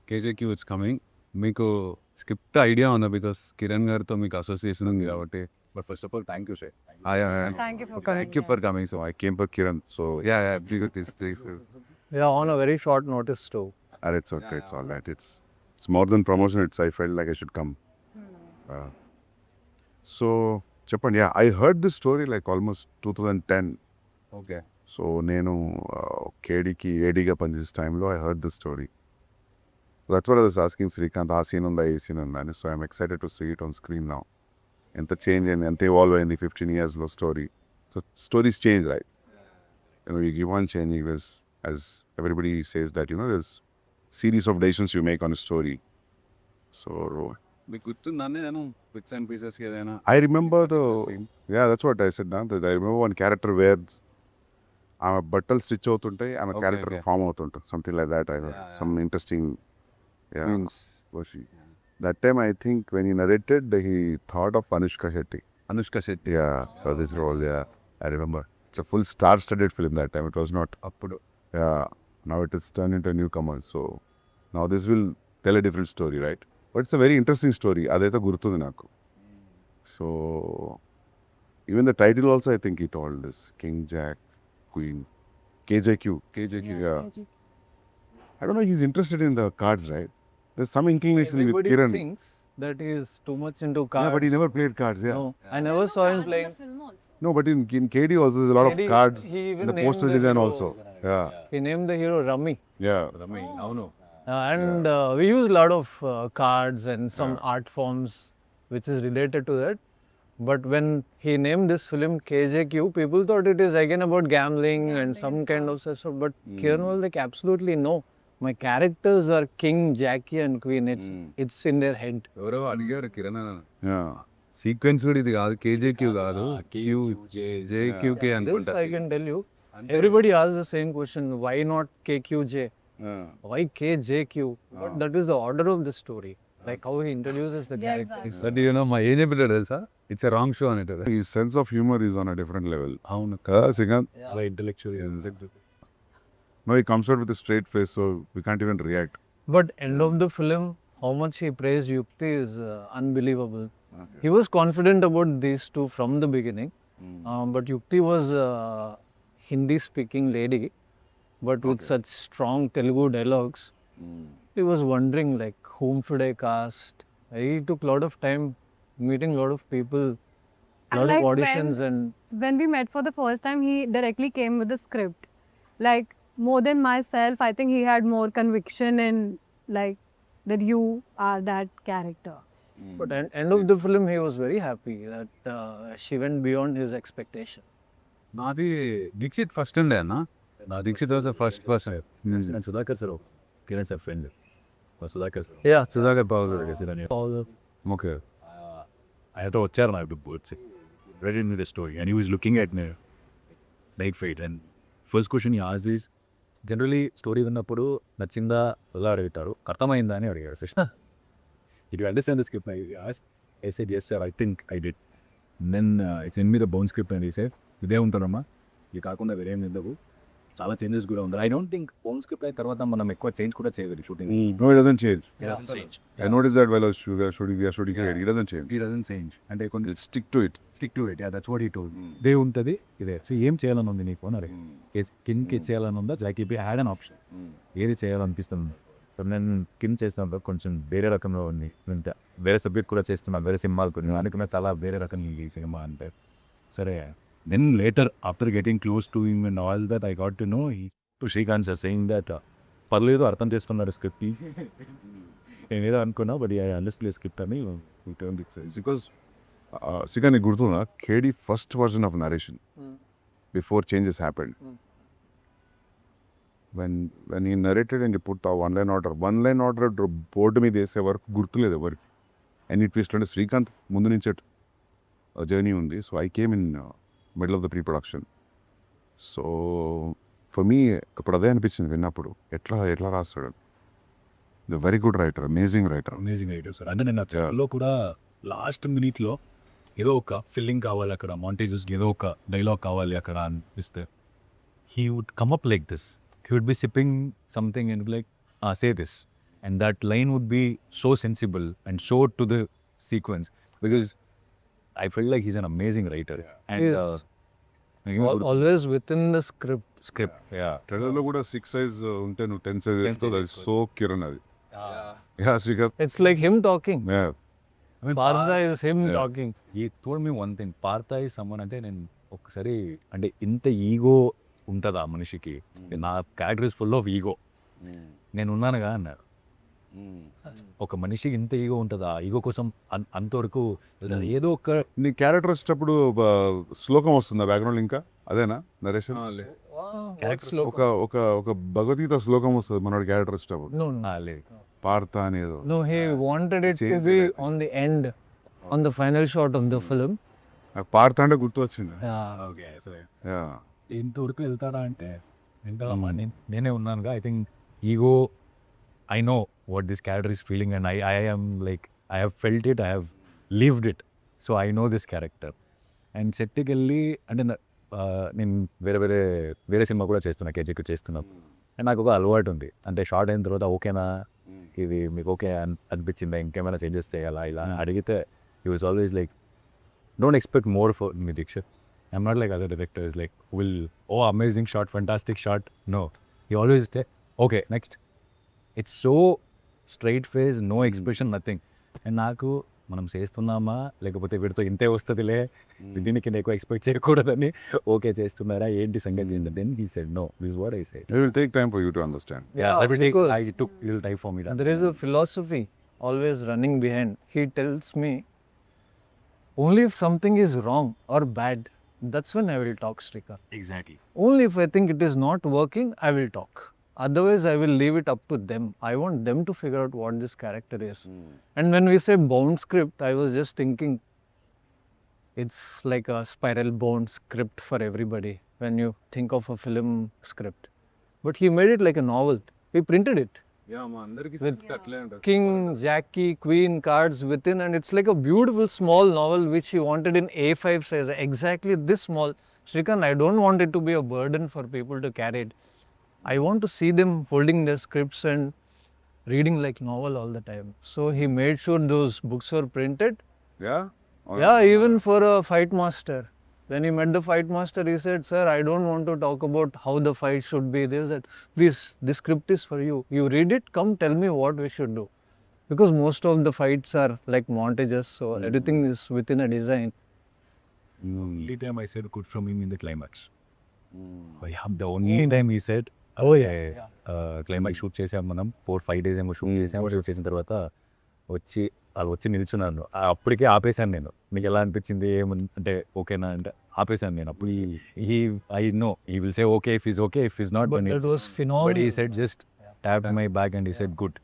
KJQ it's coming. మీకు script idea ఉందా? Because Kiran గారితో మీకు అసోసియేషన్ ఉంది కాబట్టి. But first of all, thank you, sir. Thank you for coming. Thank you for coming. So So I came for Kiran. So yeah, because this is Yeah, on a very short notice too. it's okay. It's all right. It's more than promotion. I felt like I should come. So చెప్పండి. Yeah, I heard this story like almost 2010. okay. So నేను కేడీకి ఏడీగా పనిచేసే టైంలో I heard this story. That's what I was asking Srikanth. ఆ scene ఉందా, ఏ scene ఉందా అని. So I'm excited to see it on screen now. ఎంత change అయింది, ఎంత ఇవాల్వ్ అయింది 15 yearsలో story. So stories change, right? You keep on changing this, as everybody says that, there's series of decisions you make on a story. So మీకు గుర్తుందండి నేను bits and pieces ఏదైనా? I remember that's what I said now. That I remember one character where ఆమె బట్టలు stitch అవుతుంటాయి, ఆమె character form అవుతుంటుంది, something like that. Some interesting that time I think when he narrated, he thought of Anushka Shetty. For this role. I remember it's a full star-studded film. That time it was not appudu. Now it is turned into a newcomer. So now this will tell a different story, right? But it's a very interesting story. Adaitha gurtundi naku. So even the title also, I think he told this King, Jack, Queen, KJQ. Yeah. I don't know, he's interested in the cards, right? There's some inclination with Everybody Kiran. thinks that he is too much into cards. Yeah, but he never played cards. Yeah. No, I never saw him playing. No, but in KD also there's a lot KD, of cards. he even The named poster the design hero. also. Yeah. He named the hero Rummy. Yeah. Rami అవును. And we use a lot of cards and some art forms which is related to that. But when he named this film KJQ, people thought it is again about gambling and some kind of stuff. But Kiran was like, absolutely no. My characters are King, Jackie and Queen. It's in their head. ఎవరో అడిగారు Kiran Yeah. Sequence కూడా ఇది కాదు, కేజేక్యూ కాదు, JQK This అనుకుంటా. I can tell you. Everybody asks the same question. Why not KQJ? Why KJQ? But that is the order of the story. Like how he introduces the characters. That మా ఏం చెప్పాడు తెలుసా? It's a wrong show అనేటారు. His sense of humor is on a different level. అవును. Srikanth? Yeah. Intellectual. No, he comes out with a straight face, so we can't even react. But end of the film, how much he praised Yukti is unbelievable. He was confident about these two from the beginning. But Yukti was a Hindi-speaking lady, but with such strong Telugu dialogues. He was wondering like, whom should I cast? He took a lot of time meeting a lot of people, a lot like of auditions and When we met for the first time, he directly came with the script. Like, more than myself, I think he had more conviction in like that you are that character. but at end of the film he was very happy that she went beyond his expectation. నాది Dixit first ఉండే అన్న. నా Dixit was the first person. నేను Sudhakar sir Kiran sir friend Sudhakar sir Yeah. Sudhakar Babu okay. ఆయనతో వచ్చారు నాకు ready me the story and he was looking at me like fight and first question he ఆస్ is generally story విన్నప్పుడు నచ్చిందా ఎలా అడుగుతారు, అర్థమైందా అని అడిగారు. Krishna it you understand the script? I said yes sir, I think I did. Then it's in me the bone script and he said ఇదే ఉంటారమ్మా, ఇది కాకుండా వేరేం నిందవు, చాలా చేంజెస్ కూడా ఉంది. I don't think bone script అయిన తర్వాత మనం ఎక్కువ చేంజ్ కూడా చేయలేదు shooting. No, it doesn't change. Change I noticed that while I was shooting here, it doesn't change. It doesn't change అంటే కొంచెం Stick to it. Stick to it. Yeah that's what he told. ఇదే ఉంటుంది ఇదే. So ఏం చేయాలని ఉంది నీకు అని అడిగి, కిన్కి చేయాలని ఉందా, జాకీపీ హ్యాడ్ అన్ ఆప్షన్, ఏది చేయాలనిపిస్తుంది? నేను కిన్ చేస్తున్నప్పుడు కొంచెం వేరే రకంలో ఉంది, వేరే సబ్జెక్ట్ కూడా చేస్తున్నాను, వేరే సినిమాలు కొన్ని అనుకున్నా చాలా వేరే రకంగా ఈ సినిమా అంటే. సరే then later after getting close to him and all that I got to know to Srikanth sir saying that పర్లేదు అర్థం చేస్తున్నారు స్క్రిప్ట్. నేను ఏదో అనుకున్నా బట్ ఐ అండర్స్టాండ్ స్క్రిప్ట్ అని Because Srikanth, గుర్తుందా KD first version of narration before changes happened. When he narrated and he put the one line order board మీద వేసే వరకు గుర్తులేదు ఎవరికి. అండ్ ఇట్ ట్విస్ట్ అంటే శ్రీకాంత్ ముందు నుంచే జర్నీ ఉంది. So I came in middle of the pre production. So for me ఇప్పుడు అదే అనిపించింది విన్నప్పుడు, ఎట్లా రాస్తాడు. The very good writer, amazing writer. Sir. అంటే నేను లో కూడా లాస్ట్ మినిట్లో ఏదో ఒక ఫిల్లింగ్ కావాలి అక్కడ, మాంటేజెస్కి ఏదో ఒక డైలాగ్ కావాలి అక్కడ అనిపిస్తే he would come up like this. He would be sipping something and be like, say this. and that line would be so sensible and so to the sequence, because I felt like he's an amazing writer. And He is. Always within the script. script, yeah. ట్రైలర్లో కూడా 6 size ఉంటే నువ్వు 10 size వేస్తావు. అది so Kiran అది. Yeah Srikanth. It's like him talking. Yeah. I mean, Partha is him talking. he told me one thing. Partha is someone అంటే నేను ఒకసారి అంటే ఇంత ఈగో ఉంటుందా మనిషికి, నా character is full of ego, నేను ఉన్నానుగా అన్నారు. ఒక మనిషికి ఇంత ఈగో ఉంటుందా, ఈగో కోసం అంతవరకు ఏదో ఒక నీ క్యారెక్టర్ వచ్చేటప్పుడు శ్లోకం వస్తుందా బ్యాక్గ్రౌండ్ ఇంకా అదేనా నరేషన్? ఒక ఒక ఒక భగవద్గీత శ్లోకం వస్తుంది మనోడి క్యారెక్టర్ వచ్చేటప్పుడు. No, no. లేదు. పార్త అనేదో. No, he wanted it to be on the end, on the final shot of the film. నాకు పార్త అంటే గుర్తు వచ్చింది. Yeah. ఓకే సరే యా. ఇంతవరకు వెళ్తాడా అంటే వెళ్తాడమ్మా, నేనే ఉన్నానుగా. I think ego, I know what this character is feeling and I am like I have felt it, I have lived it, so I know this character. And సెట్కి వెళ్ళి అంటే నేను వేరే సినిమా కూడా చేస్తున్నా, కేజీకి చేస్తున్నాను. అండ్ నాకు ఒక అలవాటు ఉంది, అంటే షార్ట్ అయిన తర్వాత ఓకేనా, ఇది మీకు ఓకే అనిపించిందా, ఇంకేమైనా చేంజెస్ చేయాలా ఇలా అడిగితే he was always like don't expect more for me Dikshit. I'm not like other directors like will oh amazing shot, fantastic shot. No, he always say okay next. It's so straight face, no expression, nothing. And నాకు మనం చేస్తున్నామా లేకపోతే వీడితో ఇంతే వస్తుందిలే, దీనికి ఎక్కువ expect చేయకూడదని, ఓకే చేస్తున్నారా ఏంటి సంగతి, then he said no, this what I said. It will take time for you to understand. Yeah, because I took little time for me. there is a philosophy always running behind. He tells me only if something is wrong or bad, that's when I will talk, Srikar. Exactly. Only if I think it is not working, I will talk. Otherwise, I will leave it up to them. I want them to figure out what this character is. And when we say bound script, I was just thinking it's like a spiral bound script for everybody when you think of a film script. But he made it like a novel. He printed it. With king, Jackie, queen cards within, and it's like a beautiful small novel which he wanted in A5 size, exactly this small. Srikant, I don't want it to be a burden for people to carry it. I want to see them holding their scripts and reading like novel all the time. So he made sure those books were printed. Yeah? Yeah, even for a fight master. When he met the fight master, he said, "Sir, I don't want to talk about how the fight should be." They said, "Please, this script is for you. You read it, come tell me what we should do." Because most of the fights are like montages, so everything is within a design. Only time I said good from him in the climax. But yeah, the only time he said, oh yeah, climax shoot చేసాం మనం 4-5 days ఏమో shoot చేసాము. Shoot చేసిన తర్వాత వాళ్ళు వచ్చి నిల్చున్నాను, అప్పటికే ఆపేశాను నేను. మీకు ఎలా అనిపించింది అంటే ఓకేనా అంటే ఆపేశాను నేను. అప్పుడు I know he will say okay if is okay, if is not. But it was phenomenal. But he said just tapped my back and he said good.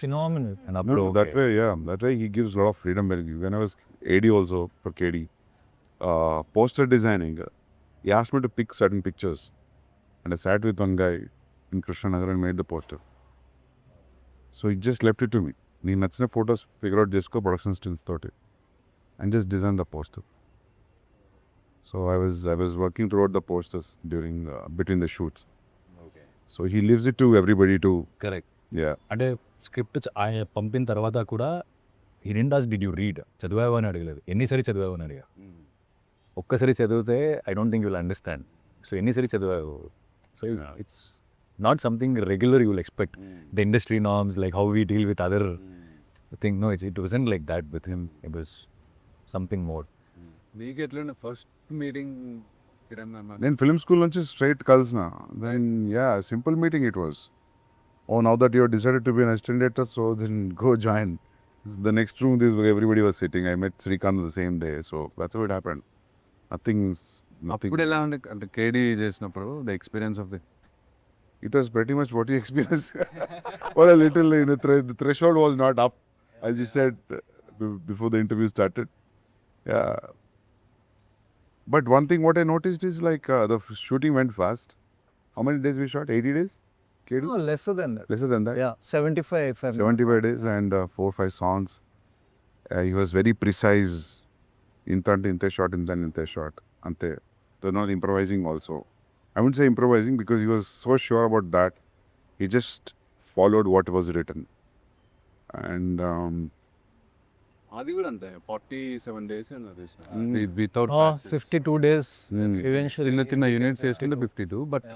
Phenomenal. And No, appudu that way, yeah. That way he gives a lot of freedom. When I was AD also for KD, poster designing, he asked me to pick certain pictures. And I sat with one guy in Krishna Nagar and made the poster. So he just left it to me. నీకు నచ్చిన photos figure out చేసుకో production stills తోటి and just design the poster. So I was working throughout the posters during between the shoots. So he leaves it to everybody to. Correct. Yeah. అంటే script ఆయన పంపిన తర్వాత కూడా he didn't ask did you read, చదివావు అని అడగలేదు, ఎన్నిసారి చదివావు అని అడిగా. ఒక్కసారి చదివితే I don't think you will understand. So ఎన్నిసారి చదివావు. So it's not something regular you will expect. The industry norms, like how we deal with other thing. No, it wasn't like that with him. It was something more. నీకు ఎట్లా first meeting Kiran అన్న? నేను film school నుంచి straight కలిసిన. Then ya simple meeting it was. Oh now that your decided to be an assistant director, so then go join. The next room this everybody was sitting. I met Srikanth the same day. So that's how it happened. Nothing. ఇప్పుడు ఎలా అంటే కేడీ చేసినప్పుడు the experience of the it was pretty much what you experienced. Or a little, the threshold was not up, as you said before the interview started. Yeah. But one thing what I noticed is like the shooting went fast. How many days we shot? 80 days? KD? No, lesser than that. Lesser than that? Yeah, 75 if I'm 75 days and 4-5 songs. He was very precise. Inte shot, inte shot. Ante. They're not improvising also. I wouldn't say improvising because he was so sure about that. He just followed what was written. And అది కూడా అంతే 47 days without 52 days eventually. చిన్న చిన్న units వేసుకుంటే 52 but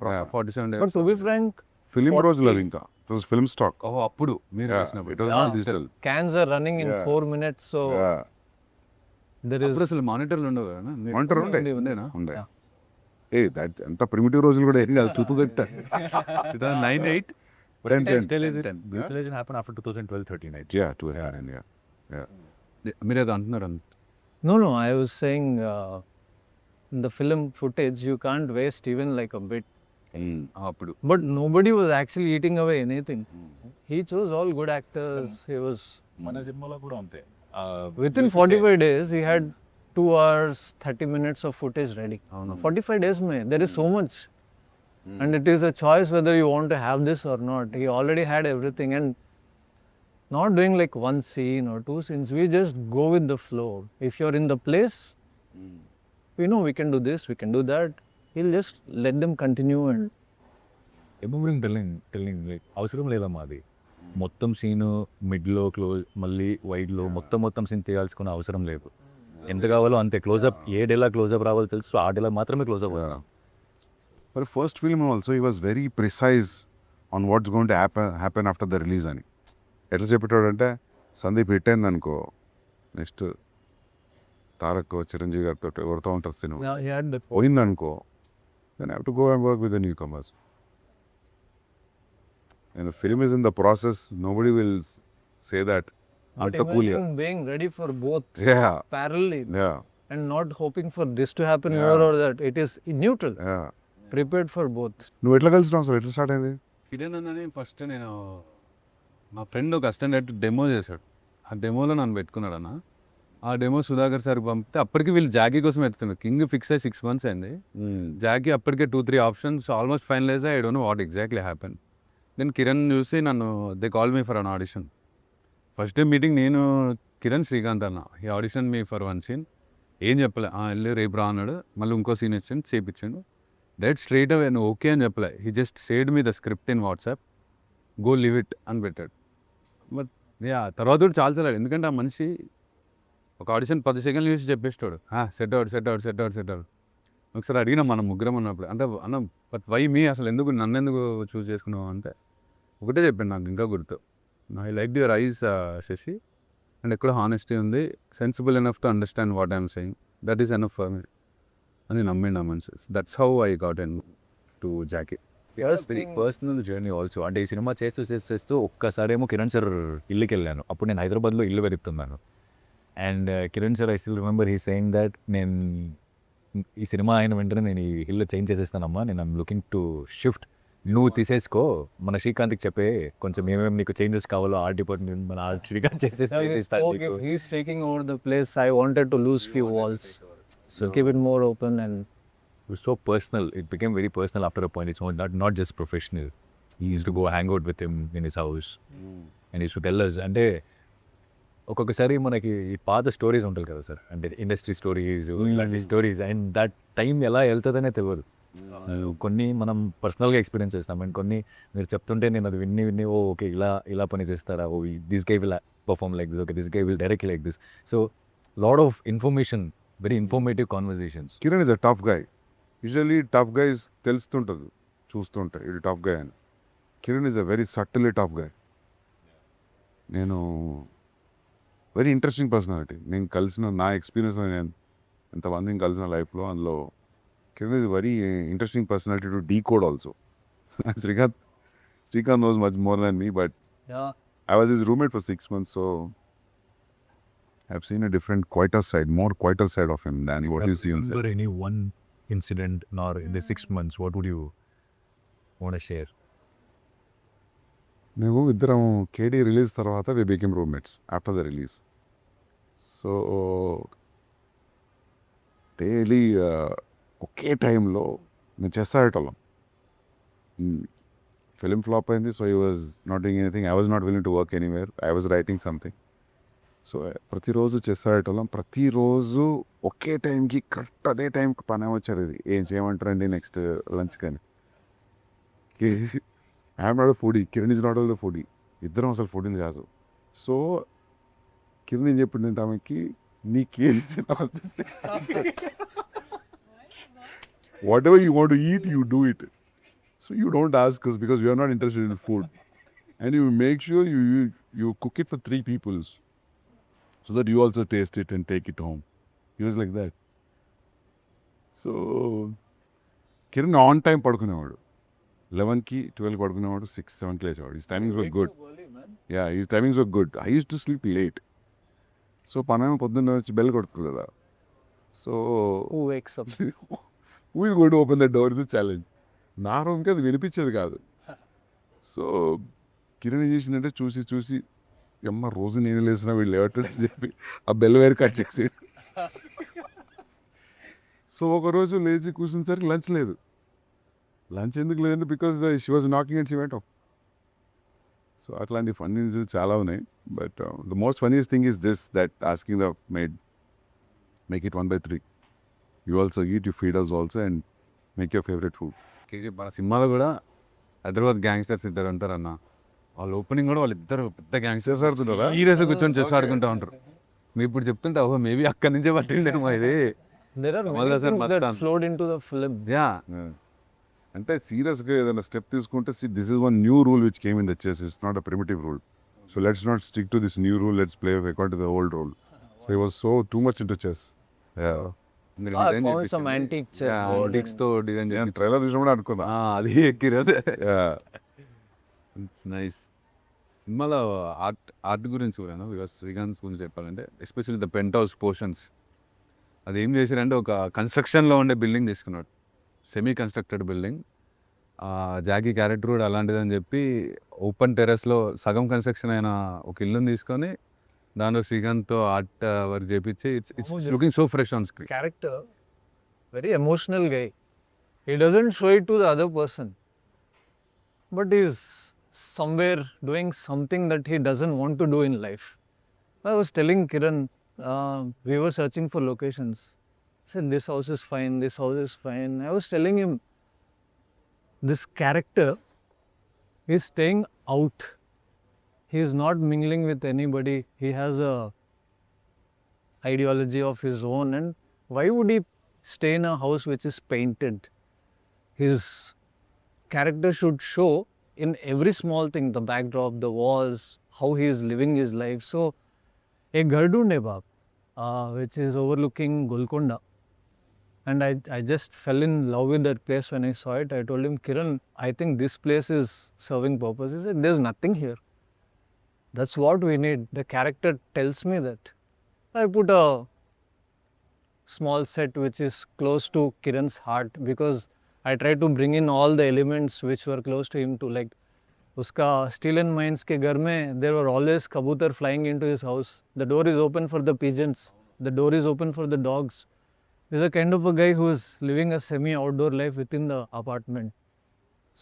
47 days. But to be frank, film 40 రోజులు అవి ఇంకా it was film stock. ఓహో అప్పుడు మీరు ఇట్ వేసినప్పుడు was not digital. cans are running in 4 minutes, so there is అప్పుడు అసలు మానిటర్లు ఉండవు కదా మానిటర్ ఉండే ఉండేనా ఉండే. దట్ ఎంత ప్రిమిటివ్ రోజులు కూడా ఏం కాదు. 2009-8 Digitalization happened after 2012-13, I think. Yeah, 2009, yeah. మీరు ఏదో అంటున్నారు no, I was saying in the film footage you can't waste even like a bit. అప్పుడు But nobody was actually eating away anything. He chose all good actors. He was మన సినిమాలో కూడా అంతే. within 45 days he had 2 hours 30 minutes of footage ready. 45 days mein there is so much. And it is a choice whether you want to have this or not. He already had everything, and not doing like one scene or 2 scenes. We just go with the flow. If you're in the place, we know we can do this, we can do that. He'll just let them continue. And ఎమోరింగ్ telling like అవసరం లేదమ్మా అది. మొత్తం scene మిడ్లో close మళ్ళీ వైడ్లో మొత్తం scene తీయాల్సుకున్న అవసరం లేదు. ఎంత కావాలో అంతే క్లోజప్. ఏ డేలా క్లోజప్ రావాలో తెలుసు, ఆ డేలా మాత్రమే క్లోజప్ వస్తాం. For first film also he was very precise on what's going to happen after the release అని. ఎట్లా చెప్పేటోడంటే సందీప్ హిట్ అయింది అనుకో, నెక్స్ట్ తారక్ చిరంజీవి గారితో ఎవరితో ఉంటారు cinema now he had the పోయిందనుకో, then I have to go and work with the newcomers. And the film is in the process, nobody will say that but anta cool. imagine being ready for both Yeah, parallelly yeah, and not hoping for this to happen more or that. It is neutral, yeah. prepared for both. నువ్వు ఎట్లా కలిసినావు అసలు, ఎట్లా start అయింది? కిరణ్ అన్నని first నేను మా friend ఒక assistant demo చేశాడు. ఆ డెమోలో నన్ను పెట్టుకున్నాడు అన్న. ఆ డెమో సుధాకర్ సార్ పంపితే అప్పటికి వీళ్ళు జాకీ కోసం ఎత్తుతున్నారు. కింగ్ ఫిక్స్ అయ్యి 6 months అయింది. జాకీ అప్పటికే 2-3 options almost finalize. I don't know what exactly happen. నేను కిరణ్ చూసి నన్ను they call me for an audition. First day meeting నేను కిరణ్ శ్రీకాంత్ అన్న ఈ ఆడిషన్ మీ ఫర్ 1 scene. ఏం చెప్పలే, వెళ్ళి రేపు రా అన్నాడు. మళ్ళీ ఇంకో సీన్ ఇచ్చాను, చేయించాను. డైరెక్ట్ స్ట్రైట్ అవే నువ్వు ఓకే అని చెప్పలే. He just said me the script in WhatsApp, go live it అని పెట్టాడు. బట్ తర్వాత కూడా చాలా ఎందుకంటే ఆ మనిషి ఒక ఆడిషన్ 10 seconds చూసి చెప్పేస్తాడు, సెట్ అవుట్. ఒకసారి అడిగినా మనం ముగ్గురం ఉన్నప్పుడు, అంటే అన్న బట్ వై మీ, అసలు ఎందుకు నన్ను ఎందుకు చూస్ చేసుకున్నావు అంటే ఒకటే చెప్పాను నాకు ఇంకా గుర్తు. I like your eyes Shashi, and ఎక్కడ హానెస్టీ ఉంది, sensible enough to understand what I'm saying, that is enough for me అని నమ్మిండు ఆ మనిషి. That's how I got into Jackie. Very personal journey also. అంటే ఈ సినిమా చేస్తూ ఒక్కసారేమో కిరణ్ సార్ ఇల్లుకి వెళ్ళాను. అప్పుడు నేను హైదరాబాద్లో ఇల్లు వెతుకుతున్నాను. And Kiran sir I still remember he saying that నేను ఈ సినిమా అయిన వెంటనే నేను ఈ ఇల్లు చేంజ్ చేసేస్తానమ్మా, నేను ఐమ్ లుకింగ్ టు షిఫ్ట్, నువ్వు తీసేసుకో, మన శ్రీకాంత్కి చెప్పే కొంచెం ఏమేమి నీకు చేంజెస్ కావాలో ఆర్ట్ డిపార్ట్మెంట్ మన Srikanth Now he spoke, if he's taking over the place, I wanted to lose few walls, so keep it more open. And it was so personal. It became very personal after a point. It's not just professional. He used to go hang out with him in his house, and he used to tell us. అంటే ఒక్కొక్కసారి మనకి ఈ పాత stories ఉంటాయి కదా sir, అంటే industry stories ఇలాంటి stories, and that time ఎలా వెళ్తుందనే తెలియదు. కొన్ని మనం పర్సనల్గా ఎక్స్పీరియన్స్ చేస్తాం, అండ్ కొన్ని మీరు చెప్తుంటే నేను అది విన్ని ఓకే ఇలా పని చేస్తారా, this guy will perform like this, okay this guy will direct like this. So lot of information, very informative conversations. Kiran is a tough guy. Usually tough guys తెలుస్తుంటుంది చూస్తుంటే ఇది టఫ్ గై అని. Kiran is a very subtly tough guy. నేను very interesting personality. నేను కలిసిన నా ఎక్స్పీరియన్స్లో, నేను ఎంతమందిని కలిసిన లైఫ్లో, అందులో Kiran is very interesting personality to decode also. Srikanth knows much more than me, but yeah, I was his roommate for 6 months, so I've seen a different, more quieter side of him than what you see on set. Remember any one incident or in the 6 months, what would you want to share? మేము ఇద్దరం KD release తర్వాత we became roommates after the release. So daily ఒకే టైంలో మేము chess ఆడేటోళ్ళం. Film flop అయింది, so he was not doing anything. I was not willing to work anywhere, I was writing something. So ప్రతిరోజు chess ఆడేటోళ్ళం. ప్రతిరోజు ఒకే టైంకి కరెక్ట్ అదే టైంకి పని వచ్చారు. ఇది ఏం చేయమంటారండి నెక్స్ట్ లంచ్ కానీ. I'm not a foodie, Kiran is not all the foodie. ఇద్దరం అసలు ఫుడ్ని కాదు. సో కింద ఏం చెప్పిందంటే ఆమెకి నీకేం తినాలనిపిస్తే whatever you want to eat you do it. So you don't ask us because we are not interested in food. And you make sure you cook it for 3 people so that you also taste it and take it home. He was like that. So Kiran on time పడుకునేవాడు. 11కి 12కి పడుకునేవాడు, 6, 7కి లేచేవాడు. His timings were good. Yeah, his timings were good. I use to sleep late. So పనేమో పొద్దున్న వచ్చి bell కొడుతుంది కదా. So Who wakes up? who is going to open the door is a challenge. నా రూమ్కి అది వినిపించేది కాదు. సో కిరణ్ ఏం చేసిందంటే చూసి అమ్మ రోజు నేను లేసిన వీళ్ళు లేవట్లేదు అని చెప్పి ఆ బెల్ వైర్ కట్ చేసి సో ఒకరోజు లేచి కూర్చునేసరికి లంచ్ లేదు. లంచ్ ఎందుకు లేదంటే because she was knocking and she went off. So అట్లాంటి ఫన్నీస్ చాలా ఉన్నాయి. But the most funniest thing is this, that asking the made make it 1/3. You also eat, you feed us also and make your favourite food. మన సినిమాలో కూడా Hyderabad gangsters ఇద్దరు ఉంటారు అన్న. వాళ్ళ ఓపెనింగ్ కూడా వాళ్ళిద్దరు పెద్ద గ్యాంగ్స్టర్స్ ఆడుతుంటారా, సీరియస్గా కూర్చొని చెస్ ఆడుకుంటూ ఉంటారు. మీరు ఇప్పుడు చెప్తుంటే ఓహో మేబీ అక్కడి నుంచే పట్టిండేమో ఇది. There are Kamal many Hassan things must that done. flowed into the film. Yeah, అంటే సీరియస్గా ఏదైనా స్టెప్ తీసుకుంటే this is one new rule which came in the chess. It's not a primitive rule. So let's not stick to this new rule, let's play according to the old rule. So he was so too much into chess. I found some antique chess board antiques తో design నేను trailer చూసినప్పుడు అనుకున్నా అది ఎక్కిరదే. It's nice. సినిమాలో art గురించి కూడా because Srikanth గురించి చెప్పాలంటే especially the penthouse portions. అది ఏం చేశారంటే ఒక కన్స్ట్రక్షన్లో ఉండే బిల్డింగ్ తీసుకున్నాడు, semi constructed building. Jackie character కూడా అలాంటిదని చెప్పి ఓపెన్ టెర్రస్లో సగం కన్స్ట్రక్షన్ అయిన ఒక ఇల్లుని తీసుకొని దాంట్లో శ్రీకాంత్తో ఆర్ట్ వర్క్ చేపించి it's looking so fresh on screen. character, very emotional guy. He doesn't show it to the other person, but he's somewhere doing something that he doesn't want to do in life. I was telling Kiran, we were searching for locations. I said, this house is fine, this house is fine. I was telling him, this character is staying out. He is not mingling with anybody. He has a ideology of his own, and why would he stay in a house which is painted? His character should show in every small thing, the backdrop, the walls, how he is living his life. So a ghar dhoonde baap, which is overlooking Golconda, and I just fell in love with that place when I saw it. I told him, Kiran, I think this place is serving purpose. He said, there's nothing here. That's what we need. The character tells me that. I put a small set which is close to Kiran's heart because I tried to bring in all the elements which were close to him too. Like uska Steel and Mines ke ghar mein there were always kabutar flying into his house. The door is open for the pigeons. The door is open for the dogs. He's a kind of a guy who is living a semi-outdoor life within the apartment.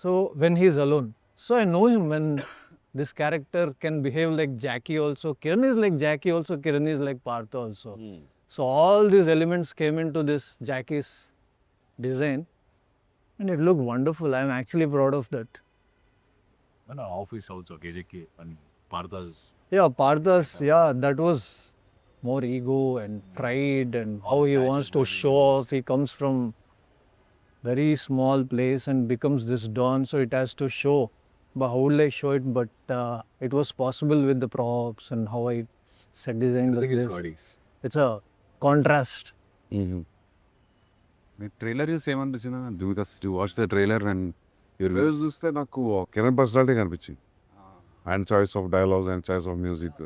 So when he's alone, so I know him when this character can behave like Jackie also. Kiran is like Jackie also. Kiran is like Partha also. So all these elements came into this Jackie's design, and it looked wonderful. I'm actually proud of that. మన office also కేజేకి and Partha's. Yeah, Partha's, yeah, that was more ego and pride and how he wants to show off. He comes from very small place and becomes this don, so it has to show. But how will I show it? But it was possible with the props and how I set design like this. It's a contrast. మీరు trailer చూసి ఏమనిపించిన do watch the trailer and trailer చూస్తే నాకు Kiran personality కనిపించింది. And choice of dialogues and choice of music,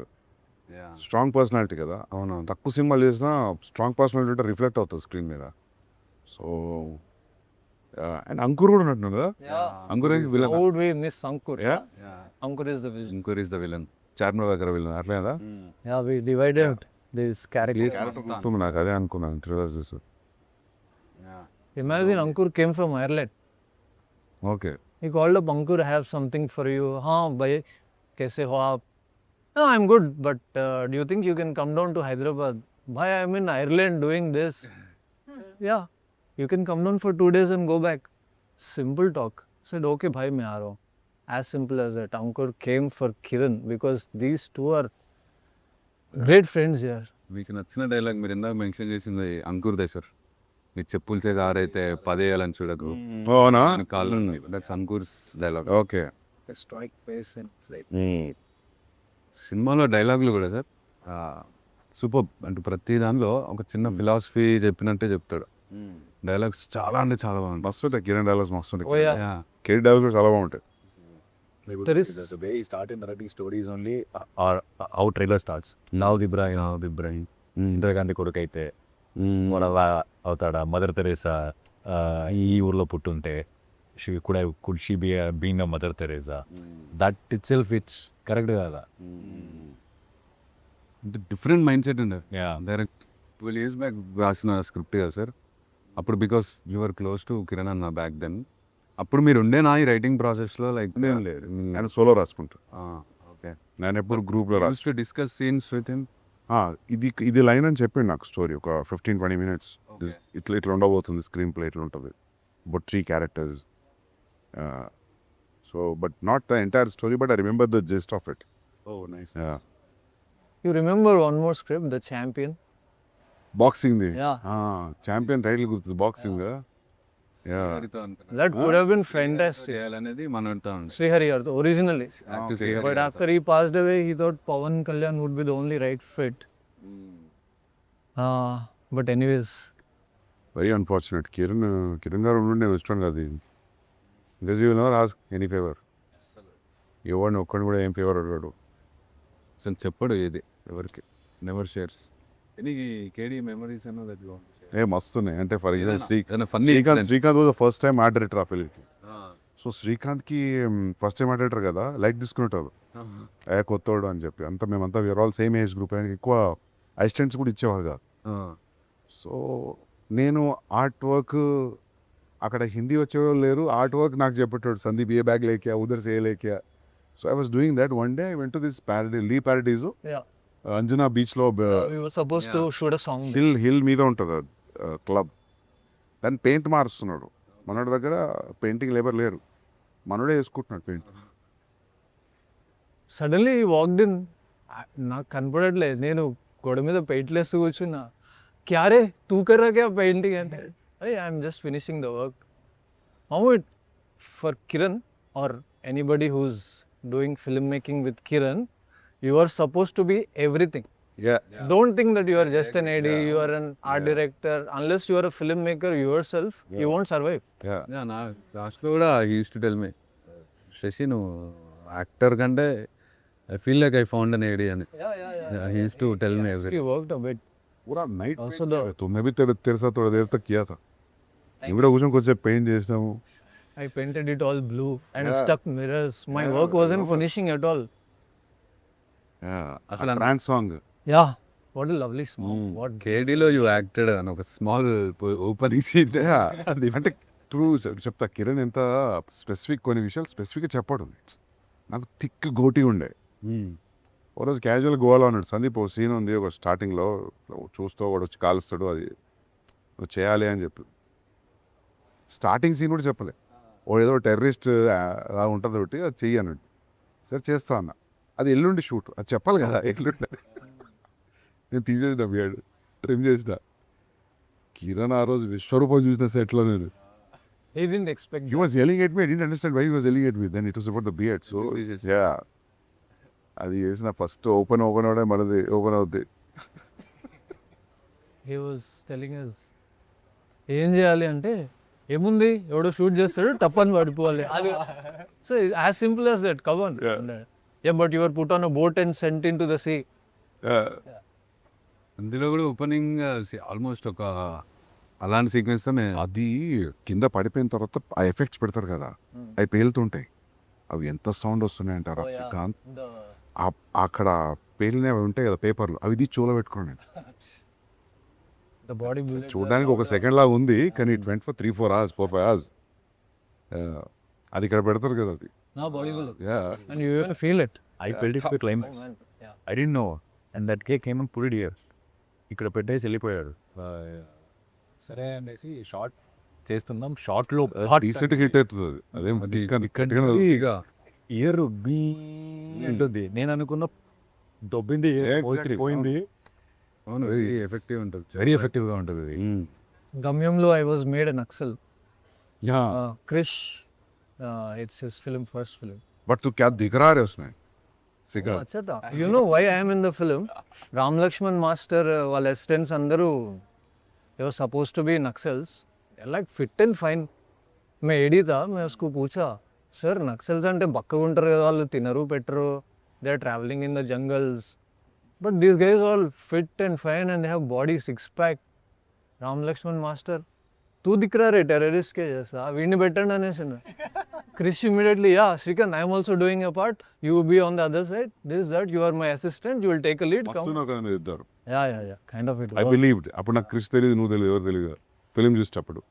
strong personality కదా. అవును, తక్కువ సినిమాలు చేసినా స్ట్రాంగ్ పర్సనాలిటీ ఉంటే రిఫ్లెక్ట్ అవుతుంది స్క్రీన్ మీద. సో అండ్ అంకుర్ కూడా ఉన్నట్టు కదా. Ankur is villain. How would we miss Ankur? Yeah. Ankur is the villain. Ankur is the villain. Charminar దగ్గర వెళ్ళిన అట్లే కదా. Yeah, we divided this character. గుర్తుంది నాకు, అదే అనుకున్నాను ట్రైలర్ చూసి. Imagine Ankur came from Ireland. Okay, He called up, Ankur, I have something for you. Haan, bhai, kaise ho aap? No, I'm good, but do you think you can come down to Hyderabad? Bhai, I'm in Ireland doing this. Yeah, you can come down for 2 days and go back. Simple talk. Said, okay, bhai, main aa raha hu. as simple as that. Ankur came for Kiran because these two are great friends here. మీకు నచ్చిన dialogue మీరు ఇందాక mention చేసింది అంకుర్దే sir. మీ చెప్పులు చేసి ఆరైతే 10 వేయాలని చూడకు. అవునా? కాళ్ళు that's Ankur's dialogue. Okay. Strike face సినిమాలో డైలాగులు కూడా సార్ సూపర్. అంటే ప్రతి దానిలో ఒక చిన్న ఫిలాసఫీ చెప్పినట్టే చెప్తాడు. డైలాగ్స్ చాలా అంటే చాలా బాగుంటాయి. మస్తు ఉంటాయి కిరణ్ డైలాగ్స్, మస్తు ఉంటాయి. Oh yeah. కిరణ్ డైలాగ్స్ కూడా చాలా బాగుంటాయి. There is the way he started narrating stories only or how trailer starts. Now the brain. Indira Gandhi కొడుకు అయితే మన అవుతాడా, మదర్ తెరేసా ఈ ఊర్లో పుట్టుంటే could she be being a mother Teresa, that itself it's correct కదా. అంటే డిఫరెంట్ మైండ్ సెట్ ఉండే. Yeah. డైరెక్ట్ 12 years బ్యాక్ రాసిన స్క్రిప్ట్ కదా సార్. అప్పుడు because your close to Kiran అన్న బ్యాక్ దెన్. అప్పుడు మీరు ఉండేనా ఈ రైటింగ్ ప్రాసెస్లో? లైక్ ఏం లేదు, నేను సోలో రాసుకుంటా. ఓకే. నేను ఎప్పుడు గ్రూప్లో రాసు. To discuss scenes with him. ఇది లైన్ అని చెప్పిండు నాకు స్టోరీ ఒక 15-20 minutes. ఇట్లా ఉండబోతుంది స్క్రీన్ ప్లే, ఇట్లా ఉంటుంది. But 3 characters. So but not the entire story, but I remember the gist of it. Oh nice. You remember one more script, The Champion? బాక్సింగ్ది. Yeah. ఛాంపియన్ టైటిల్ గుర్తుంది, boxing. That would have been fantastic. చేయాలనేది మనతో Srihari originally. But after he passed away, he thought Pawan Kalyan would be the only right fit. But anyways, very unfortunate. Kiran గారు ఉండి నేను ఇష్టం కాదు. Because you never ask any favour. ఎవరిని ఒక్కడిని కూడా ఏం ఫేవర్ అడిగాడు. అసలు చెప్పడు ఏది ఎవరికి. Never shares any KD memories అన్న that you want to share. మస్తున్నాయి. అంటే for example funny Srikanth was the first time art director ఆ ఫిల్మ్కి. సో శ్రీకాంత్కి ఫస్ట్ టైం ఆర్ట్ డైరెక్టర్ కదా, లైట్ తీసుకునేటోళ్ళు కొత్తోడు అని చెప్పి. అంతా మేమంతా we are all same age group. ఆయనకి ఎక్కువ అసిస్టెంట్స్ కూడా ఇచ్చేవారు కాదు. సో నేను ఆర్ట్ వర్క్, అక్కడ హిందీ వచ్చేవాళ్ళు లేరు, ఆర్ట్ వర్క్ నాకు చెప్పేటోడు సందీప్ ఏ బ్యాగ్ లేక్యా ఉదర్ సే లేక్యా. So I was doing that. One day I went to this Le Paradise yeah, Anjuna బీచ్లో we were supposed to shoot a song. Hill మీద ఉంటుంది క్లబ్. దాన్ని పెయింట్ మారుస్తున్నాడు. మనోడి దగ్గర పెయింటింగ్ లేబర్ లేరు, మనోడే వేసుకుంటున్నాడు paint. Suddenly he walked in. నాకు కనపడట్లేదు, నేను గోడ మీద పెయింట్లు వేస్తూ కూర్చున్నా. క్యారే తూ కర్రా క్యా పెయింటింగ్ అంటే I'm just finishing the work. How it for Kiran or anybody who's doing film making with Kiran, you are supposed to be everything. Don't think that you are just an AD, you are an art director. Unless you are a filmmaker yourself, you won't survive. నా లాస్ట్లో కూడా he use to tell me, Shashi నువ్వు actor కంటే I feel like I found an AD అని. He use to tell me every. You worked a bit. पूरा night Also the तुम्हें भी तेरे साथ थोड़ा देर तक किया था. इवड़ा कुछ कुछ पेंट చేసినా हूँ. I painted it all blue and stuck mirrors. My work wasn't finishing at all. అసలు trance song. Yeah, what a lovely song. What కేడీలో యూ యాక్టెడ్ అని ఒక స్మాల్ ఓపెనింగ్ సీన్. అంటే ట్రూ చెప్తా, కిరణ్ ఎంత స్పెసిఫిక్, కొన్ని విషయాలు స్పెసిఫిక్గా చెప్పాడు. నాకు థిక్ గోటి ఉండే. ఓ రోజు క్యాజువల్ గోవాలో ఉన్నాడు సందీప్. ఓ సీన్ ఉంది ఒక స్టార్టింగ్లో, చూస్తూ వాడు వచ్చి కాలుస్తాడు, అది నువ్వు చేయాలి అని చెప్పి. స్టార్టింగ్ సీన్ కూడా చెప్పలే, ఓ ఏదో టెర్రరిస్ట్ అలా ఉంటుంది ఒకటి, అది చెయ్యి అన్నాడు. సరే చేస్తా అన్న. అది ఎల్లుండి షూట్, అది చెప్పాలి కదా ఎల్లుండి. నేను తీసేసిన బియర్డ్ ట్రిమ్ చేసిన. కిరణ్ ఆ రోజు విశ్వరూపం చూసిన సెట్లో నేను. he didn't expect. He was yelling at me. I didn't understand why he was yelling at me. Then it was about the beard. So yeah, అది చేసిన ఫస్ట్ ఓపెన్ అవడే మనది ఓపెన్ అవుద్ది. He was telling us ఏం చేయాలి అంటే ఏముంది, ఎవడో shoot చేస్తాడు టప్పని పడిపోవాలి. అది so as simple as that. కవన్ but your put on a boat and sent into the sea. అందులో కూడా ఓపెనింగ్ ఆల్మోస్ట్ ఒక అలాంటి సీక్వెన్స్తో అది కింద పడిపోయిన తర్వాత ఆ ఎఫెక్ట్స్ పెడతారు కదా, అవి పేలుతుంటాయి. అవి ఎంత సౌండ్ వస్తున్నాయి అంటారు. అక్కడ పేలినవి ఉంటాయి కదా పేపర్లు, అవి ఇది చోలో పెట్టుకోండి. బాడీ చూడడానికి ఒక సెకండ్ లాగా ఉంది, కానీ it went for 3-4 hours 4-5 hours. అది ఇక్కడ పెడతారు కదా అది. నా body will Yeah. And you will feel it. I felt it for climax. I didn't know. And that cake came and put it here. ఇక్కడ పెట్టేసి వెళ్ళిపోయాడు. సరే అనేసి షార్ట్ చేస్తున్నాం. షార్ట్లో రీసెంట్ హిట్ అవుతుంది అది. అదేం ఇక ఇయర్ ఉంటుంది. నేను అనుకున్న దొబ్బింది Exactly. పోయింది. అవును, వెరీ ఎఫెక్టివ్ ఉంటుంది. వెరీ ఎఫెక్టివ్గా ఉంటుంది ఇది. Gamyamlo, I was made an Naxal. Yeah. Krish, it's his first film. But तू क्या दिख रहा है उसमें? Sikar. अच्छा था. You know why I am in the film? Ram Lakshman Master, వాళ్ళ assistants అందరూ they were supposed to be Naxals. They're like fit and fine. मैं एडी था, मैं उसको पूछा, सर नक्सल्स అంటే బక్కగా ఉంటారు కదా, వాళ్ళు తినరు పెట్టరు, they are traveling in the jungles. But these guys all fit and fine and they have body six pack. Ram Lakshman master तू दिख रहा रे टेररिस्ट के जैसा, వీడిని పెట్టండి అనేసి. Krish immediately, ya Srikanth, I'm also doing a part, you be on the other side, this that you are my assistant, you will take a lead. మస్తు నాకు అనేది ఇద్దరు. Ya ya ya kind of it. I believed. అప్పుడు నాకు క్రిష్ తెలియదు, నువ్వు తెలియదు, ఎవరు తెలియదు ఫిలిం చూసేటప్పుడు.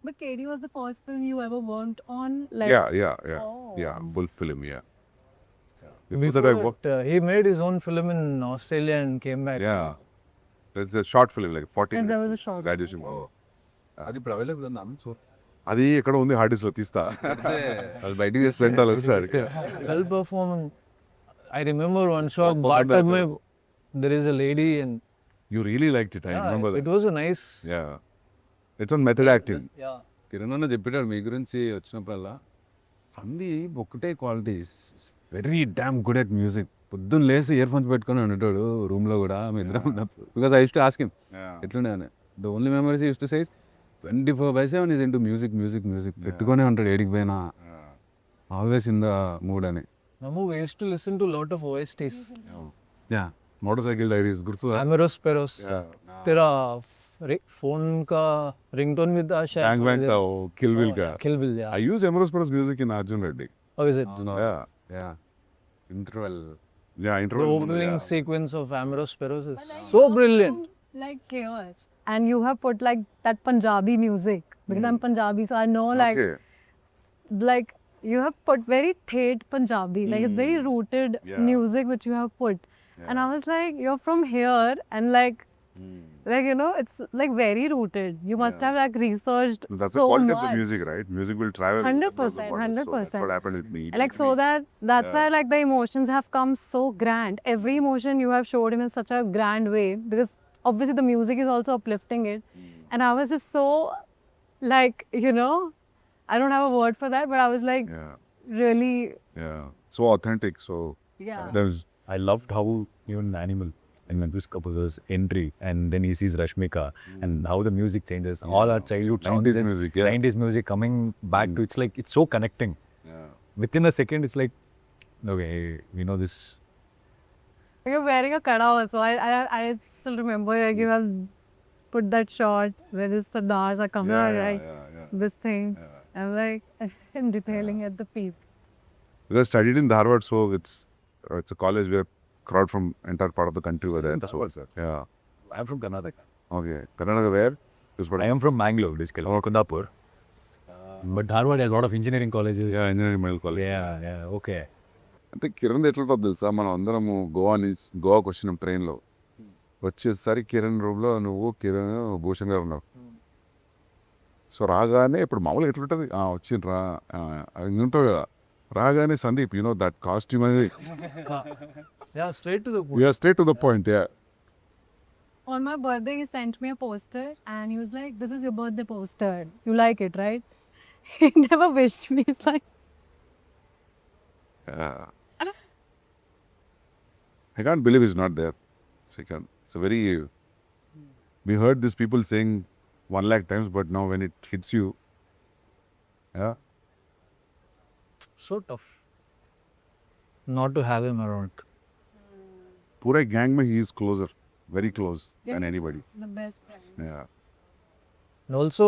But KD was the first film you ever worked on? Like, Yeah. Bull film, yeah. Before Before that I worked. that, he made his own film in Australia and came back. Yeah. It's a short film, like 40 And there was a minutes. short. Graduation. అది ఇప్పుడు available ఉందా? So అది ఎక్కడ ఉంది, hard disk లో తీస్తా. అది బయటికి తీస్తే ఎంత ఒకసారి. Well performing. I remember one shot, Bata mein there is a lady and You really liked it, I remember it that. was a nice. Yeah. It's on method acting. Yeah. Kiran అన్న చెప్పాడు మీ గురించి వచ్చినప్పుడల్లా, సందీప్ ఒకటే qualities, very damn good at music. పొద్దున్న లేసి ear phones పెట్టుకొని ఉండేటాడు రూమ్లో కూడా, మీ ఇద్దరం ఉన్నప్పుడు. Because I use to ask him ఎట్లుండే అని. The only memories use to size 24/7 is into music పెట్టుకొనే ఉంటాడు ఏడికి పోయినా, ఆల్వేస్ ఇన్ ద మూడ్ అని. Namu, we used to listen to lot of OSTs. Yeah motor cycle diaries గుర్తు. Ameros Peros. तेरा phone का रिंगटोन भी था शायद. Bang Bang का किल बिल का. Kill Bill, yeah. I use Emerald Spurs music in Arjun Reddy. Oh, is it? Yeah. Interval Yeah, The interval. opening sequence of Ameros Peros is so brilliant. Like here. And you have put like that Punjabi music. Because I'm Punjabi, so I know like Okay. like you have put very thet Punjabi. Like it's very rooted Yeah. music which you have put. And I was like, you're from here and like you know, it's like very rooted. You must have like researched That's so the quality much. of the music, right? Music will travel. 100%, across the borders. So that's 100%. what happened with me. Like so that's why like the emotions have come so grand. Every emotion you have showed him in such a grand way, because obviously the music is also uplifting it. And I was just so like, you know, I don't have a word for that, but I was like Yeah. really, So authentic. So yeah. there's I loved how even Animal and Manjush Kapoor's entry, and then he sees Rashmika, and how the music changes. All our childhood songs, 90s just music, yeah. 90s music coming back to, it's like, it's so connecting. Within a second, it's like, okay, we know this. You're wearing a kada also. I still remember like you have put that shot where the stars are coming out, right? This thing. I'm like I'm detailing at the peep. because I studied in Dharwad, so it's a college where crowd from entire part of the country were there. Dharwad, sir. Yeah. I'm from Karnataka. Okay. Karnataka where? I am from Mangalore, basically, or Kundapur. But Dharwad has a lot of engineering colleges. Yeah, engineering medical college. Yeah, okay. అంటే కిరణ్ ఎట్లుంటుందో తెలుసా, మనం అందరము గోవాకి వచ్చినాం ట్రైన్లో. వచ్చేసరి కిరణ్ రూమ్లో నువ్వు కిరణ్ భూషణ్ గారు ఉన్నావు. సో రాగానే ఇప్పుడు మామూలుగా ఎట్లుంటుంది, వచ్చిండ్రా ఉంటావు కదా, రాగానే సందీప్ యూనో దట్ కాస్ట్యూమ్ అనేది Yeah, straight to the point. Straight to the point. On my birthday, he sent me a poster and he was like, "This is your birthday poster. You like it, right?" He never wished me. He's like, I can't believe he's not there. Shrikant. It's a very. We heard these people saying 1 lakh times, but now when it hits you, yeah, So tough not to have him around. पूरे gang में he is closer, very close than anybody. the best friend. Yeah. And also,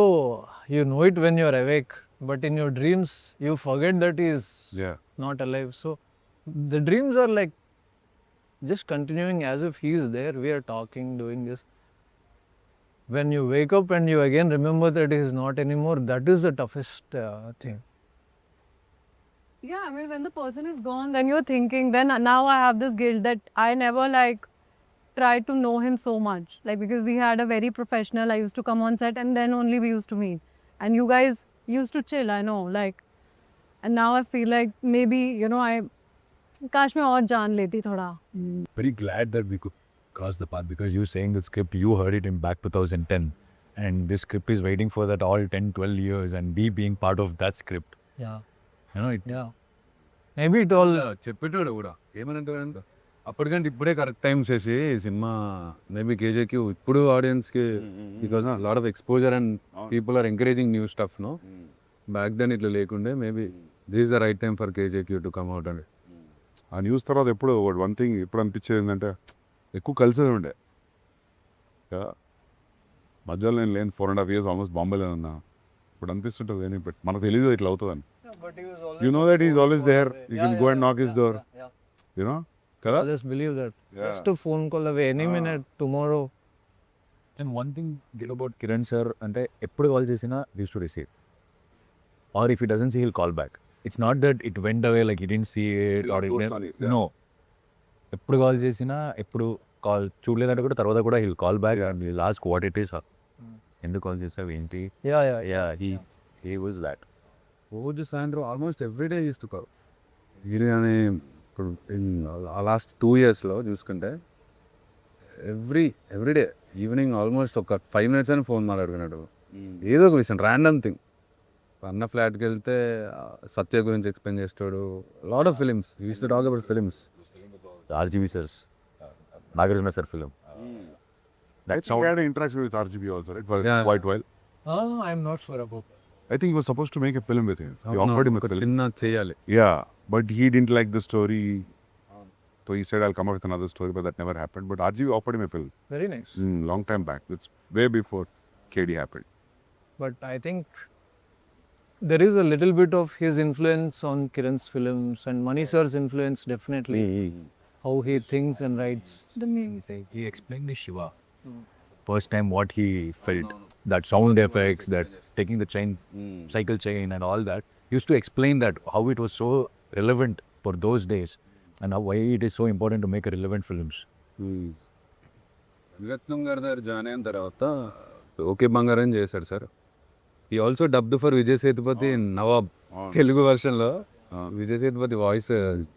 you know it when you're awake, but in your dreams, you forget that he's Yeah. not alive. So, the dreams are like just continuing as if he's there. We are talking, doing this. When you wake up and you again remember that he's not anymore, that is the toughest thing. Yeah, I mean, when the person is gone, then you're thinking, then now I have this guilt that I never like tried to know him so much. Like, because we had a very professional, I used to come on set and then only we used to meet. And you guys used to chill, I know, like. And now I feel like maybe, you know, काश मैं और जान लेती थोड़ा. Very glad that we could cross the path because you saying the script, you heard it in back 2010. And this script is waiting for that all 10, 12 years and we being part of that script. Yeah. You know, it, Yeah. Maybe it all. చెప్పేటోడు కూడా ఏమనంటాడు అప్పటికంటే ఇప్పుడే correct time చేసి సినిమా maybe KJQ ఇప్పుడు ఆడియన్స్కి because lot of exposure and people are encouraging new stuff no back then ఇట్లా లేకుండే maybe this is the right time for KJQ to come out అండి. ఆ న్యూస్ తర్వాత ఎప్పుడు వన్ థింగ్ ఎప్పుడు అనిపించేది ఏంటంటే ఎక్కువ కలిసేది ఉండే మధ్యలో నేను లేని 4.5 years ఆల్మోస్ట్ బాంబేలో ఉన్నా. ఇప్పుడు అనిపిస్తుంటుంది ఏమి బట్ మనకు తెలియదు ఇట్లా అవుతుందని. But he was always You know that he's always there. You can go and knock his door. Yeah. You know? Kada? I just believe that. Just a phone call away, any minute, tomorrow. and one thing good about Kiran sir, అంటే ఎప్పుడు call చేసినా used to receive. Or if he doesn't see, he'll call back. It's not that it went away like he didn't see it or it ghost on it, yeah. no. ఎప్పుడు call చేసినా ఎప్పుడు call చూడలేదంటే కూడా తర్వాత కూడా he'll call back and he'll ask what it is. ఎందుకు call చేసావు ఏంటి? Yeah. He was that. రోజు సాయంత్రం almost everyday use to call. Biryani ఇప్పుడు లాస్ట్ 2 yearsలో చూసుకుంటే ఎవ్రీడే ఈవినింగ్ ఆల్మోస్ట్ ఒక 5 minutes అని ఫోన్ మాట్లాడుకున్నాడు. ఏదో ఒక విషయం ర్యాండమ్ థింగ్. అన్న ఫ్లాట్కి వెళ్తే సత్య గురించి ఎక్స్ప్లెయిన్ చేస్తాడు. Lot of films use to talk about films. RGB sirs, Nagarjuna sir film. That sound had an interaction with RGB also, right? For Yeah. quite while. I'm not sure about that. I think he was supposed to make a film with him. He offered him a ఒక film. చిన్న చేయాలి. Yeah, but he didn't like the story. So he said, I'll come up with another story, but that never happened. But RGB offered him a film Very nice. long time back. It's way before KD happened. But I think there is a little bit of his influence on Kiran's films and Mani sir's influence definitely. How he thinks and writes. The music. He explained the Shiva. First time what he felt, that sound effects, that taking the chain, cycle chain and all that. He used to explain that how it was so relevant for those days and how why it is so important to make a relevant films. విరత్నం గారి దగ్గర join అయిన తర్వాత okay బంగారం చేశాడు సార్. ఈ also dubbed for Vijay Sethupathi Nawab Telugu వర్షన్లో. Vijay Sethupathi voice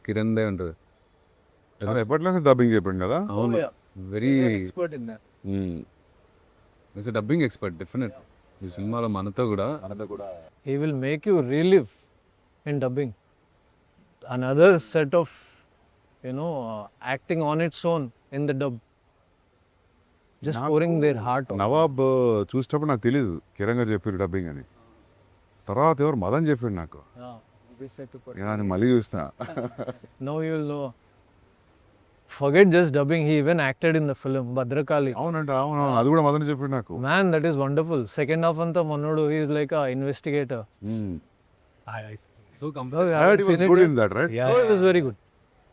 Kiran దే ఉంటుంది. చాలా ఎప్పట్లేసి డబ్బింగ్ చెప్పండి కదా. అవును, very Expert in that. Dubbing expert definite. ఈ సినిమాలో మనతో కూడా He will make you relive in dubbing. Another set of, acting on its own in the dub. Just pouring their heart out. Nawab చూసేటప్పుడు నాకు తెలియదు కిరణ్ గారు చెప్పారు డబ్బింగ్ అని. తర్వాత ఎవరు మదన్ చెప్పాడు నాకు. Yeah. Vijay Sethupathi. నేను మళ్ళీ చూసిన. Now you will know. Forget just dubbing, he even acted in the film Bhadrakali. అవునంటే అవును అది కూడా మదన్ చెప్పాడు నాకు. Man, that is wonderful. Second half anta Mannodu, he is like a investigator. So Oh, I I heard haven't he was seen it good yet. in that, right? Oh, it was very good.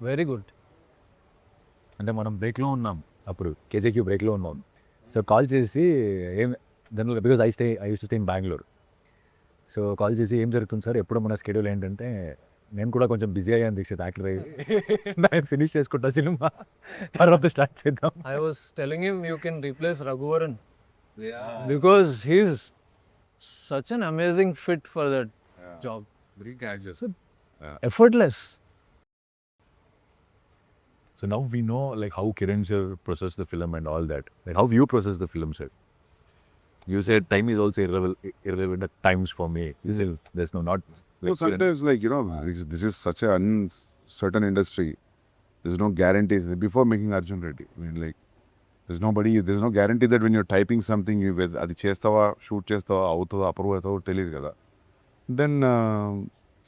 Very good. అంటే మనం బ్రేక్లో ఉన్నాం అప్పుడు కేజేక్యూ బ్రేక్లో ఉన్నాం. So call చేసి ఏం దానిలో because I use to stay in Bengaluru. So call చేసి ఏం జరుగుతుంది సార్, ఎప్పుడు మన స్కెడ్యూల్ ఏంటంటే నేను కూడా కొంచెం బిజీ అయ్యాను దీక్షిత్ యాక్టర్ అయ్యి. నేను ఫినిష్ చేసుకుంటా సినిమా తర్వాత స్టార్ట్ చేద్దాం. I was telling him you can replace Raghuvaran. Because he's such an amazing fit for that job. Very casual. Effortless. So now we know like how Kiran sir processed the film and all that. Like how you process the film, sir. You said time is also irrelevant at times for me. You said there's no not. So Like Kiran. sometimes, like, this is such an uncertain industry. There's no guarantees. Before making Arjun Reddy, I mean, like, there's no guarantee that when you're typing something, అది చేస్తావా, shoot చేస్తావా, అవుతుందా, approve అవుతావో తెలియదు కదా. Then,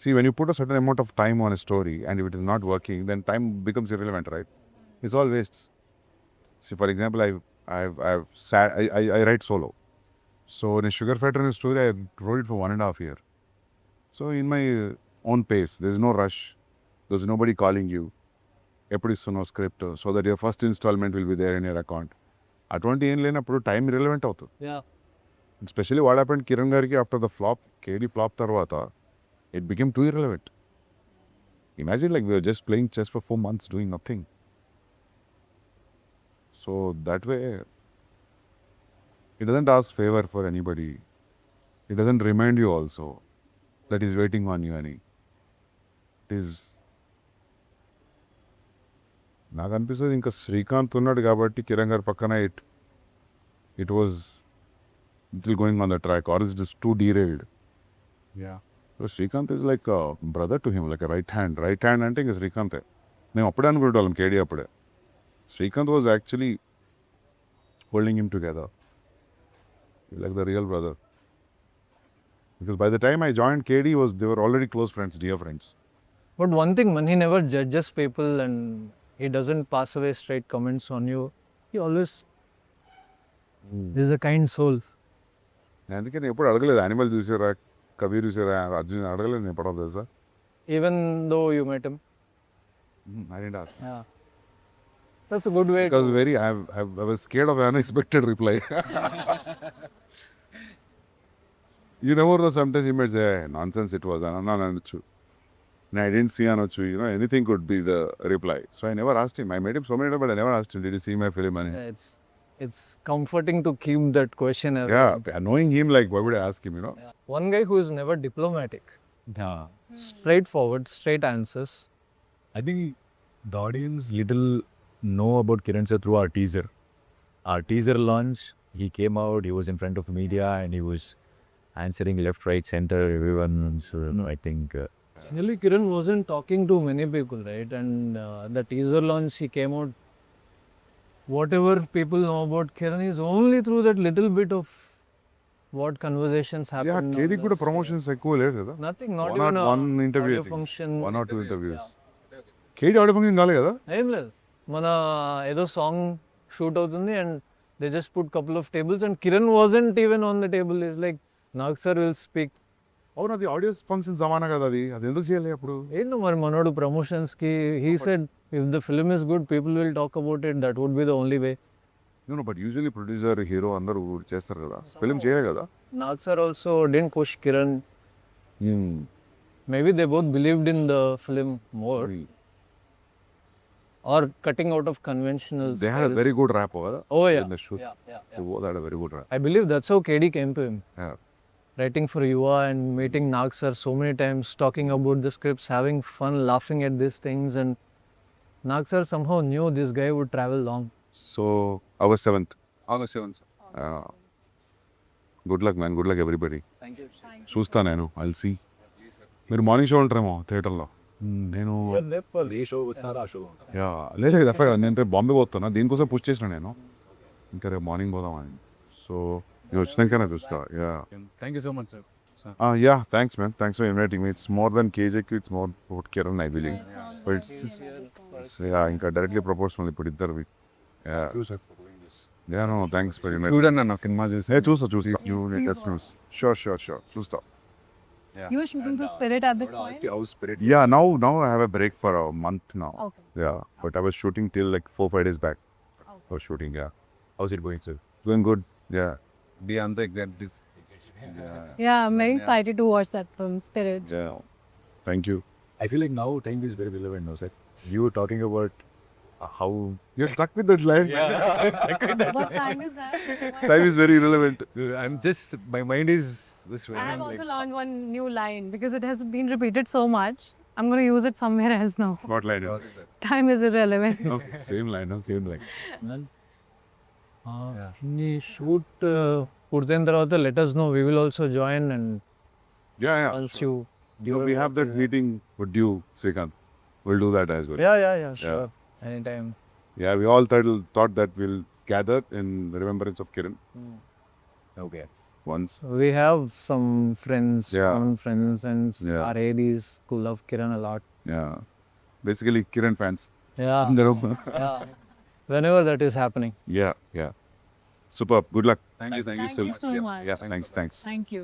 see, when you put a certain amount of time on a story and if it is not working, then time becomes irrelevant, right? It's all waste. See, for example, I write solo. So in a Sugar Factory story, I wrote it for 1.5 years. So in my own pace, there's no rush. There's nobody calling you. ఎప్పుడు ఇస్తున్నావు script so that your first instalment will be there in your account. అటువంటి ఏం లేనప్పుడు time irrelevant అవుతుంది. Yeah. Especially what happened Kiran గారికి after the flop Kedi flop తర్వాత it became too irrelevant. Imagine like we're just playing chess for 4 months doing nothing. So that way it doesn't ask favour for anybody. It doesn't remind you also that is waiting on you అని. Is నాకు అనిపిస్తుంది ఇంకా శ్రీకాంత్ ఉన్నాడు కాబట్టి కిరణ్ గారి పక్కన it was little going on the track or is is too derailed. So Srikanth is like brother to him, like right hand అంటే ఇంకా శ్రీకాంతే. మేము అప్పుడే అనుకునేవాళ్ళం కేడీ అప్పుడే. Srikanth was actually holding him together like the real brother, because by the time I joined KD they were already close friends, dear friends. But one thing, man, he never judges people and he doesn't pass away straight comments on you. He always is a kind soul. అందుకే నేను ఎప్పుడు అడగలేదు animal చూసారా, కబీర్ చూసారా, అర్జున్ అడగలేదు నేను ఎప్పుడు తెలుసా. Even though you met him. I didn't ask. Yeah. That's a good way Because I was scared of an unexpected reply. You never know, sometimes you might say, nonsense it was, అనొచ్చు. I didn't see అనొచ్చు, anything could be the reply. So I never asked him. I met him so many times, but I never asked him, did you see my film? And It's comforting to keep that question away. yeah, knowing him, like, why would I ask him, Yeah. One guy who is never diplomatic. Yeah. Straightforward, straight answers. I think the audience little know about Kiran sir through our teaser. Our teaser launch, he came out, he was in front of media and he was answering left, right, center, everyone. So, I think... Really, Kiran wasn't talking to many people, right? And the teaser launch, he came out. Whatever people know about Kiran is only through that little bit of what conversations happen. yeah, KD కూడా promotions ఎక్కువ లేదు కదా. Nothing, not One even one interview, audio I think. function. 1 or 2 interviews. KD audio function కాలేదు కదా. ఏం లేదు, మన ఏదో సాంగ్ షూట్ అవుతుంది and they just put couple of tables and Kiran wasn't even on the table. Is like Nag sir will speak. అవును, అది audio function సమానం కదా, అది ఎందుకు చేయాలి అప్పుడు. ఏంటో మరి మనోడు ప్రమోషన్స్కి he said if the film is good people will talk about it, that would be the only way. But usually producer hero అందరూ చేస్తారు కదా, ఫిల్మ్ చేయలే కదా. Nag sir also didn't push Kiran. Maybe they both believed in the film more or cutting out of conventional They had a styles. very good rap over Oh yeah. in the shoot. Yeah. They both had a very good rap. I believe that's how KD came to him. Yeah. Writing for Yuva and meeting Nag sir so many times, talking about the scripts, having fun, laughing at these things, and Nag sir somehow knew this guy would travel long. So August 7th. August 7th, sir. Good luck, man. Good luck, everybody. Thank you. చూస్తా నేను, I'll see. మీరు morning show ఉంటారేమో థియేటర్లో. నేను ఏ show వచ్చారో ఆ show. లేదు నేను రేపు బాంబే పోతున్నా, దీనికోసం పుష్ చేసిన నేను, ఇంకా రేపు మార్నింగ్ పోదామని. సో నేను వచ్చినాకనే చూస్తా. Thank you so much, sir. Yeah, thanks, man. Thanks for inviting me. It's more than KJQ, it's more about Kiran, I believe. But it's ఇంకా డైరెక్ట్లీ ప్రపోర్షనల్ ఇప్పుడు ఇద్దరు. No, thanks for inviting me. చూడండి అన్న cinema చూసి. చూస్తా. Sure. చూస్తా. You were shooting to Spirit at this point? Yeah, now I have a break for a month now. Okay. Yeah, but I was shooting till like 4-5 days back. I was shooting, yeah. How's it going, sir? Going good, yeah. Be on the exact this. Yeah, I'm very excited to watch that film, Spirit. Yeah. Thank you. I feel like now time is very relevant now, sir. You were talking about how... You're stuck with that line. What time is that? Time is very irrelevant. I'm just, my mind is this way. I have also learned one new line because it has been repeated so much. I'm going to use it somewhere else now. What line? Time is irrelevant. Okay, same line. Well, the shoot పూర్తయిన తర్వాత let us know. We will also join and Yeah. once you... We have that meeting with you, Srikanth. We'll do that as well. Yeah, sure. Anytime. Yeah, we all thought that we'll gather in remembrance of Kiran. Okay. Once. We have some friends, Yeah. common friends, and Yeah. our ADs who love Kiran a lot. Yeah. Basically, Kiran fans. Yeah. Yeah. Whenever that is happening. Yeah. Super. Good luck. Thank you. Thank you so much. Yeah, thanks. Thank you.